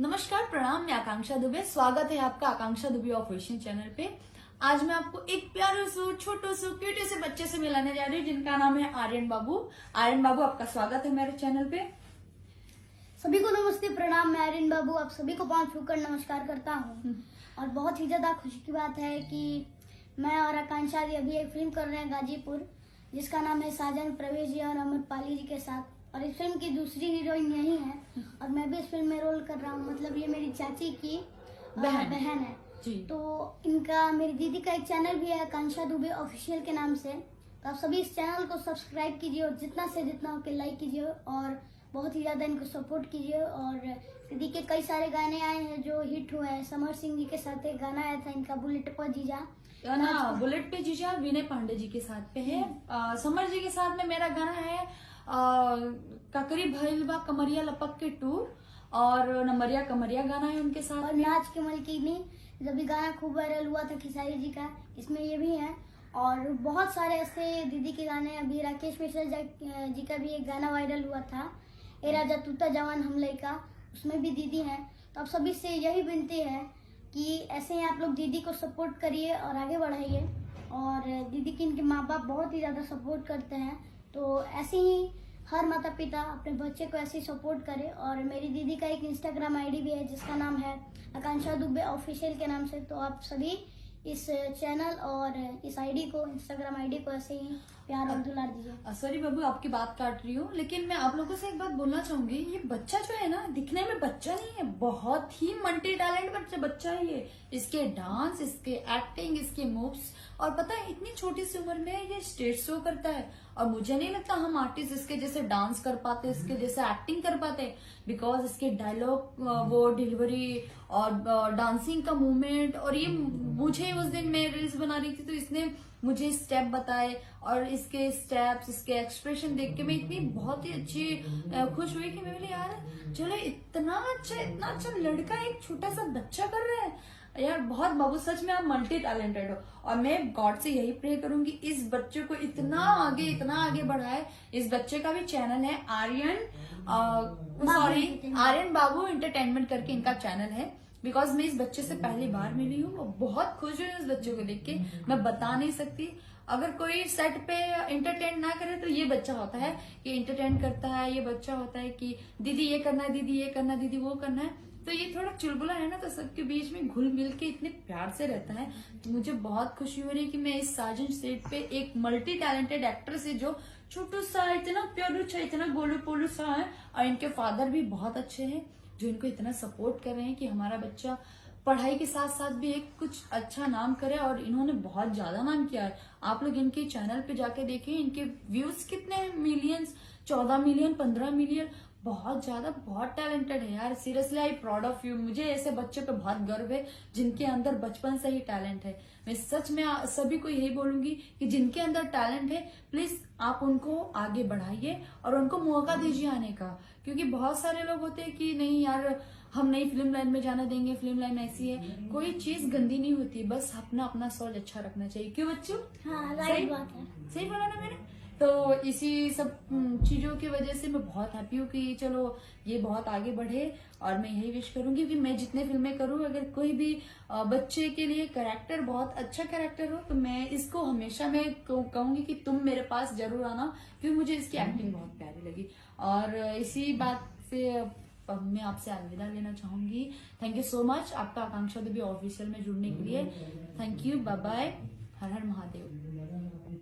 नमस्कार, प्रणाम। मैं आकांक्षा दुबे। स्वागत है आपका आकांक्षा दुबे ऑफिशियल चैनल पे। आज मैं आपको एक प्यारे से छोटो से क्यूट से बच्चे से मिलाने जा रही हूँ जिनका नाम है आर्यन बाबू। आर्यन बाबू, आपका स्वागत है मेरे चैनल पे। सभी को नमस्ते, प्रणाम। मैं आर्यन बाबू आप सभी को पांव छूकर नमस्कार करता हूँ। और बहुत ही ज्यादा खुशी की बात है कि मैं और आकांक्षा जी अभी एक फिल्म कर रहे हैं गाजीपुर, जिसका नाम है साजन, प्रवेश जी और अमरपाली जी के साथ। और इस फिल्म की दूसरी हीरोइन यही है और मैं भी इस फिल्म में रोल कर रहा हूँ। मतलब ये मेरी चाची की बहन है जी। तो इनका, मेरी दीदी का एक चैनल भी है आकांक्षा दुबे ऑफिशियल के नाम से। तो आप सभी इस चैनल को सब्सक्राइब कीजिए और जितना से जितना होकर लाइक कीजिए और बहुत ही ज्यादा इनको सपोर्ट कीजिए। और दीदी के कई सारे गाने आए हैं जो हिट हुए हैं। समर सिंह जी के साथ एक गाना आया था इनका, बुलेट पर जीजा ना, बुलेट पे जीजा विनय पांडे जी के साथ पे है। समर जी के साथ में मेरा गाना है ककरी भैलवा कमरिया लपक के 2 और नंबरिया कमरिया गाना है उनके साथ। और नाच के मलकिनी जब भी गाना खूब वायरल हुआ था खेसारी जी का, इसमें ये भी है। और बहुत सारे ऐसे दीदी के गाने, अभी राकेश मिश्रा जी का भी एक गाना वायरल हुआ था, ए राजा तूता जवान हम लइका, उसमें भी दीदी हैं। तो आप सभी से यही विनती है कि ऐसे ही आप लोग दीदी को सपोर्ट करिए और आगे बढ़ाइए। और दीदी के इनके माँ बाप बहुत ही ज्यादा सपोर्ट करते हैं, तो ऐसे ही हर माता पिता अपने बच्चे को ऐसे ही सपोर्ट करे। और मेरी दीदी का एक इंस्टाग्राम आईडी भी है जिसका नाम है आकांक्षा दुबे ऑफिशियल के नाम से। तो आप सभी इस चैनल और इस आईडी को, इंस्टाग्राम आईडी को ऐसे ही प्यार और दुलार दीजिए। सॉरी बाबू, आपकी बात काट रही हूँ, लेकिन मैं आप लोगों से एक बात बोलना चाहूंगी। ये बच्चा जो है ना, दिखने में बच्चा नहीं है, बहुत ही मल्टी टैलेंट बच्चा है ये। इसके डांस, इसके एक्टिंग, इसके मूव्स, और पता है इतनी छोटी सी उम्र में ये स्टेज शो करता है। और मुझे नहीं लगता हम आर्टिस्ट इसके जैसे डांस कर पाते, इसके जैसे एक्टिंग कर पाते, बिकॉज इसके डायलॉग, वो डिलीवरी और डांसिंग का मूवमेंट। और ये मुझे उस दिन मैं रील्स बना रही थी तो इसने मुझे स्टेप बताए और इसके स्टेप्स, इसके एक्सप्रेशन देख के मैं इतनी बहुत ही अच्छी खुश हुई कि मैं बोली यार चलो इतना अच्छा लड़का एक छोटा सा बच्चा कर रहा है यार। बहुत बाबू, सच में आप मल्टी टैलेंटेड हो। और मैं गॉड से यही प्रे करूंगी इस बच्चे को इतना आगे बढ़ाए। इस बच्चे का भी चैनल है आर्यन बाबू एंटरटेनमेंट करके इनका चैनल है। बिकॉज मैं इस बच्चे से पहली बार मिली हूँ, बहुत खुश हुई इस बच्चे को देख के, मैं बता नहीं सकती। अगर कोई सेट पे एंटरटेन ना करे तो ये बच्चा होता है कि एंटरटेन करता है। ये बच्चा होता है कि दीदी ये करना है, दीदी ये करना, दीदी वो करना है। तो ये थोड़ा चुलबुला है ना, तो सबके बीच में घुल मिल के इतने प्यार से रहता है। तो मुझे बहुत खुशी हो रही है कि मैं इस साजन सेट पे एक मल्टी टैलेंटेड एक्टर से, जो छोटू सा, इतना प्यारू सा, इतना गोलू पोलू सा है, और इनके फादर भी बहुत अच्छे हैं जो इनको इतना सपोर्ट कर रहे हैं कि हमारा बच्चा पढ़ाई के साथ साथ भी एक कुछ अच्छा नाम करे। और इन्होंने बहुत ज्यादा नाम किया है। आप लोग इनके चैनल पे जाके देखें, इनके व्यूज कितने हैं, मिलियंस, 14 मिलियन, 15 मिलियन, बहुत ज्यादा, बहुत टैलेंटेड है यार। Seriously I proud of you. मुझे ऐसे बच्चे पे बहुत गर्व है जिनके अंदर बचपन से ही टैलेंट है। मैं सच में सभी को यही बोलूंगी कि जिनके अंदर टैलेंट है प्लीज आप उनको आगे बढ़ाइए और उनको मौका दीजिए आने का। क्योंकि बहुत सारे लोग होते हैं कि नहीं यार हम नहीं फिल्म लाइन में जाना देंगे, फिल्म लाइन ऐसी है। कोई चीज गंदी नहीं होती, बस अपना सोच अच्छा रखना चाहिए। क्यों बच्चों? हाँ, राइट बात है। सही बोला ना मैंने? तो इसी सब चीजों की वजह से मैं बहुत हैप्पी हूँ कि चलो ये बहुत आगे बढ़े। और मैं यही विश करूंगी कि मैं जितने फिल्में करूँ, अगर कोई भी बच्चे के लिए कैरेक्टर बहुत अच्छा कैरेक्टर हो तो मैं इसको हमेशा मैं कहूंगी कि तुम मेरे पास जरूर आना, क्योंकि मुझे इसकी एक्टिंग बहुत प्यारी लगी। और इसी बात से मैं आपसे अलविदा लेना चाहूंगी। थैंक यू सो मच आपका आकांक्षा दुबे ऑफिशियल में जुड़ने के लिए। थैंक यू, बाय बाय, हर हर महादेव।